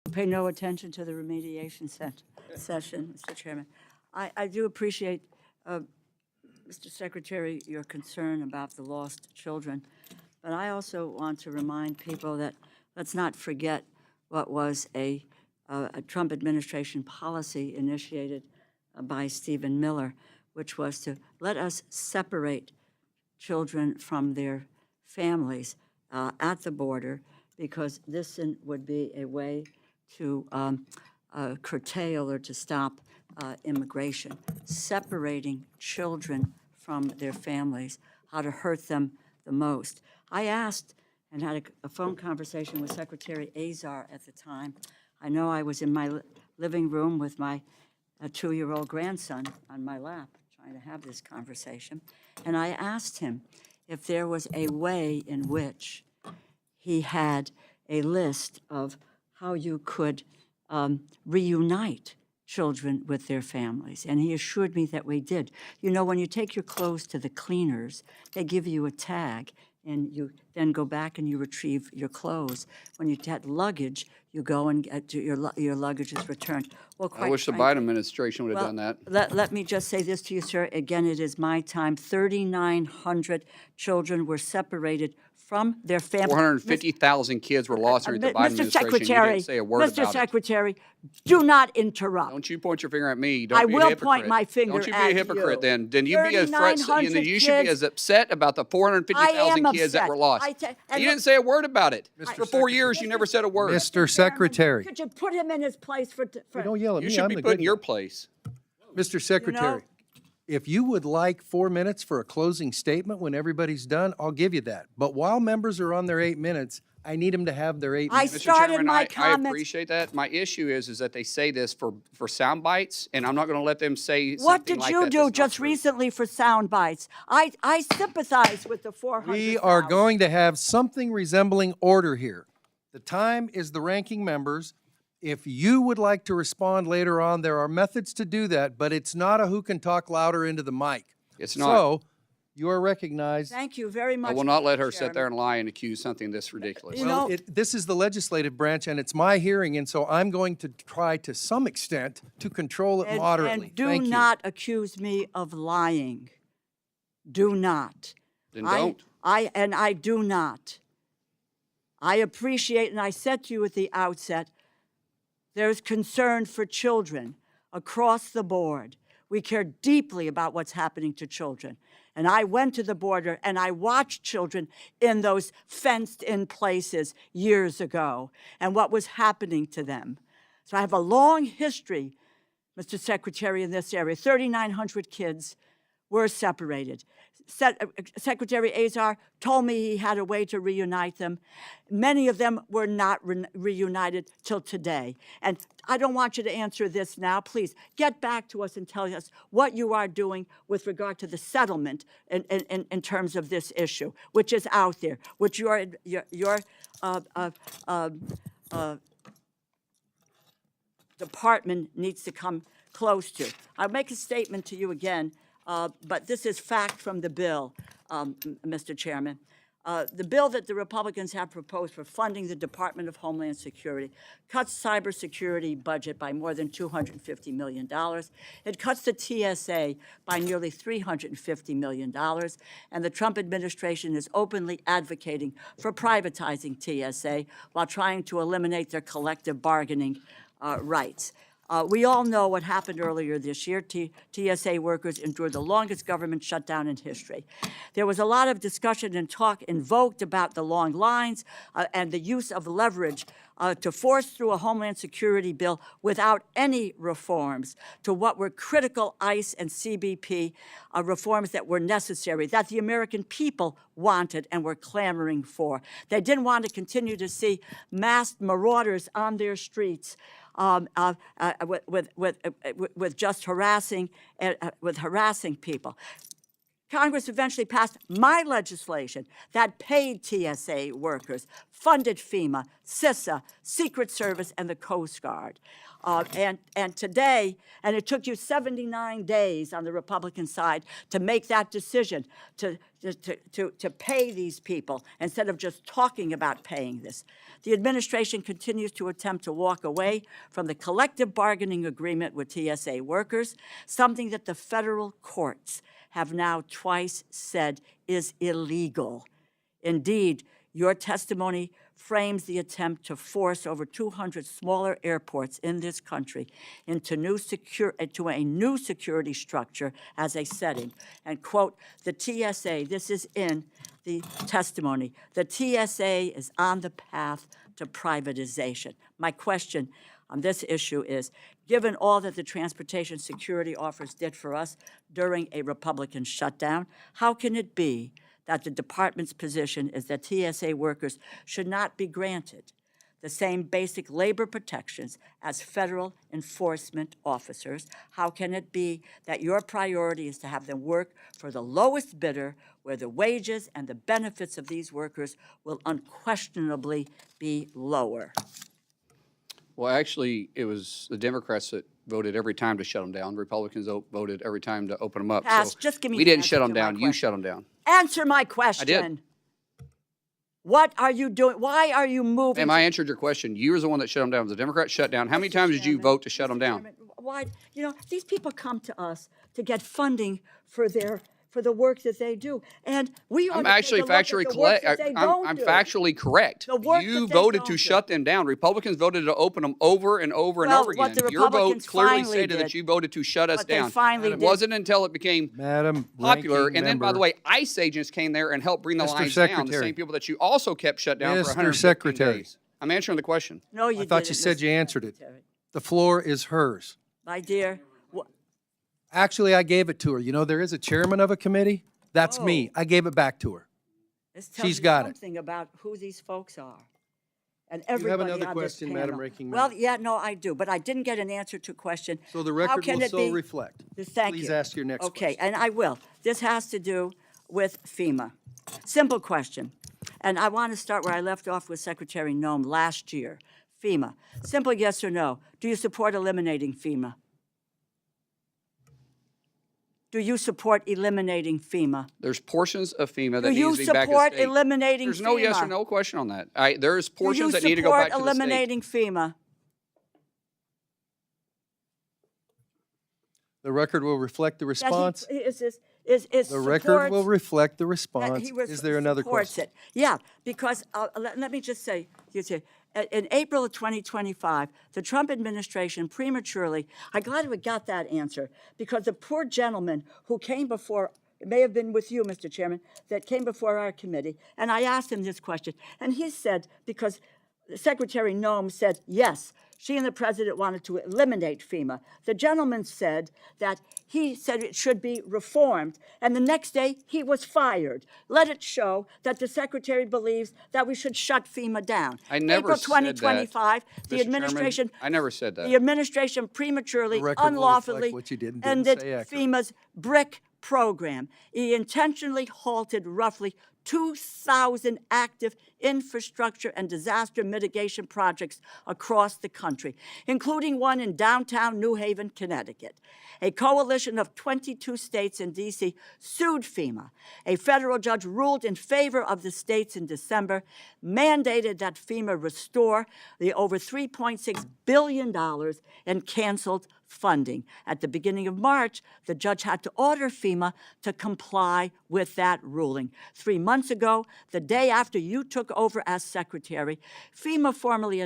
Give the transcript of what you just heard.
Pay no attention to the remediation session, Mr. Chairman. I do appreciate, Mr. Secretary, your concern about the lost children, but I also want to remind people that let's not forget what was a Trump administration policy initiated by Stephen Miller, which was to let us separate children from their families at the border, because this would be a way to curtail or to stop immigration, separating children from their families, how to hurt them the most. I asked and had a phone conversation with Secretary Azar at the time. I know I was in my living room with my 2-year-old grandson on my lap trying to have this conversation, and I asked him if there was a way in which he had a list of how you could reunite children with their families. And he assured me that we did. You know, when you take your clothes to the cleaners, they give you a tag, and you then go back and you retrieve your clothes. When you get luggage, you go and get your luggage is returned. Well, quite I wish the frankly, Biden administration would have done that. Let me just say this to you, sir. Again, it is my time. 3,900 children were separated from their families. 450,000 kids were lost during the Biden Mr. administration. You Secretary, didn't say a word Mr. about it. Secretary, do not interrupt. Don't you point your finger at me. Don't I be a will hypocrite. point my finger Don't you be at a hypocrite you. then. Then you be as 3,900 you should be kids. as upset about the 450,000 kids that were lost. And You look- didn't say a word about it. Mr. For 4 years, you never said a word. Mr. Secretary, Could you put him in his place for don't yell at You me. should I'm be the put in good your guy. place. Mr. Secretary, if you would like 4 minutes for a closing statement when everybody's done, I'll give you that. But while members are on their 8 minutes, I need them to have their 8 I minutes. Mr. started Chairman, my I comments. appreciate that. My issue is that they say this for sound bites, and I'm not going to let them say something What did like you that do that's not just true. recently for sound bites? I sympathize with the 400,000. We are going to have something resembling order here. The time is the ranking members. If you would like to respond later on, there are methods to do that, but it's not a who can talk louder into the mic. It's not. So, you are recognized. Thank you very much. I will not let Mr. her sit there Chairman. and lie and accuse something this ridiculous. You Well, know- this is the legislative branch, and it's my hearing, and so I'm going to try to some extent to control it moderately. And do Thank you. not accuse me of lying. Do not. Then don't. I do not. I appreciate, and I said to you at the outset, there's concern for children across the board. We care deeply about what's happening to children. And I went to the border and I watched children in those fenced-in places years ago and what was happening to them. So I have a long history, Mr. Secretary, in this area. 3,900 kids were separated. Secretary Azar told me he had a way to reunite them. Many of them were not reunited till today. And I don't want you to answer this now. Please get back to us and tell us what you are doing with regard to the settlement in terms of this issue, which is out there, which your department needs to come close to. I'll make a statement to you again. But this is fact from the bill, Mr. Chairman. The bill that the Republicans have proposed for funding the Department of Homeland Security cuts cybersecurity budget by more than $250 million. It cuts the TSA by nearly $350 million. And the Trump administration is openly advocating for privatizing TSA while trying to eliminate their collective bargaining rights. We all know what happened earlier this year. TSA workers endured the longest government shutdown in history. There was a lot of discussion and talk invoked about the long lines and the use of leverage to force through a Homeland Security bill without any reforms to what were critical ICE and CBP reforms that were necessary, that the American people wanted and were clamoring for. They didn't want to continue to see masked marauders on their streets with just harassing people. Congress eventually passed my legislation that paid TSA workers, funded FEMA, CISA, Secret Service, and the Coast Guard. And today, and it took you 79 days on the Republican side to make that decision, to to pay these people instead of just talking about paying this. The administration continues to attempt to walk away from the collective bargaining agreement with TSA workers, something that the federal courts have now twice said is illegal. Indeed, your testimony frames the attempt to force over 200 smaller airports in this country into a new security structure as a setting. And quote, the TSA, this is in the testimony, the TSA is on the path to privatization. My question on this issue is, given all that the transportation security offers did for us during a Republican shutdown, how can it be that the department's position is that TSA workers should not be granted the same basic labor protections as federal enforcement officers? How can it be that your priority is to have them work for the lowest bidder, where the wages and the benefits of these workers will unquestionably be lower? Well, actually, it was the Democrats that voted every time to shut them down. Republicans voted every time to open them up. Pass. So Just give me we the didn't answer shut to them my down. You question. shut them down. Answer my question. What are you doing? Why are you moving? Ma'am, I answered your question. You were the one that shut them down. The Democrats shut down. How many times did you vote to shut them down? Why? You know, these people come to us to get funding for the work that they do, and we ought I'm to actually take a look factually at the work correct. that they don't I'm do. factually correct. The work You that they voted don't to do. shut them down. Republicans voted to open them over and over and Well, over what again. the Your vote Republicans clearly finally stated did, that you voted to shut us what they down. finally It did- wasn't until it became Madam popular, Ranking and then, by the Member, way, ICE agents came there and helped bring the Mr. lines down. The Secretary. same people that you also kept shut down for Mr. 115 Secretary. days. I'm answering the question. No, you I thought didn't, you said Mr. you answered it. Secretary. The floor is hers. My dear, Actually, I gave it to her. You know, there is a chairman of a committee. That's me. I gave it back to her. this tells She's you got it. something about who these folks are. And have everybody another on question, this Madam panel. Ranking Well, Member? yeah, no, I do, but I didn't get an answer to a question. So the How record can will it so be- reflect. Thank you. Please ask your next Okay, question. and I will. This has to do with FEMA. Simple question. And I want to start where I left off with Secretary Noem last year. FEMA. Simple yes or no. Do you support eliminating FEMA? Do you support eliminating FEMA? There's portions of FEMA that Do you needs to be back in support state. eliminating There's no yes or FEMA? no question on that. There's Do you portions that need to go back to support the state. eliminating FEMA? The record will reflect the That he- response. is The record will supports- reflect the that response. he was- Is there another supports question? it. Yeah, because let me just say, in April of 2025, the Trump administration prematurely, I'm glad we got that answer, because the poor gentleman who came before, it may have been with you, Mr. Chairman, that came before our committee, and I asked him this question, and he said, because Secretary Noem said, yes, she and the president wanted to eliminate FEMA. The gentleman said that he said it should be reformed, and the next day he was fired. Let it show that the secretary believes that we should shut FEMA down. I never April said that, 2025, the Mr. Chairman. administration. I never said that. The administration prematurely, The record will unlawfully reflect what you did and didn't ended say accurately. FEMA's BRIC program. He intentionally halted roughly 2,000 active infrastructure and disaster mitigation projects across the country, including one in downtown New Haven, Connecticut. A coalition of 22 states and D.C. sued FEMA. A federal judge ruled in favor of the states in December, mandated that FEMA restore the over $3.6 billion in canceled funding. At the beginning of March, the judge had to order FEMA to comply with that ruling. 3 months ago, the day after you took over as secretary, FEMA formally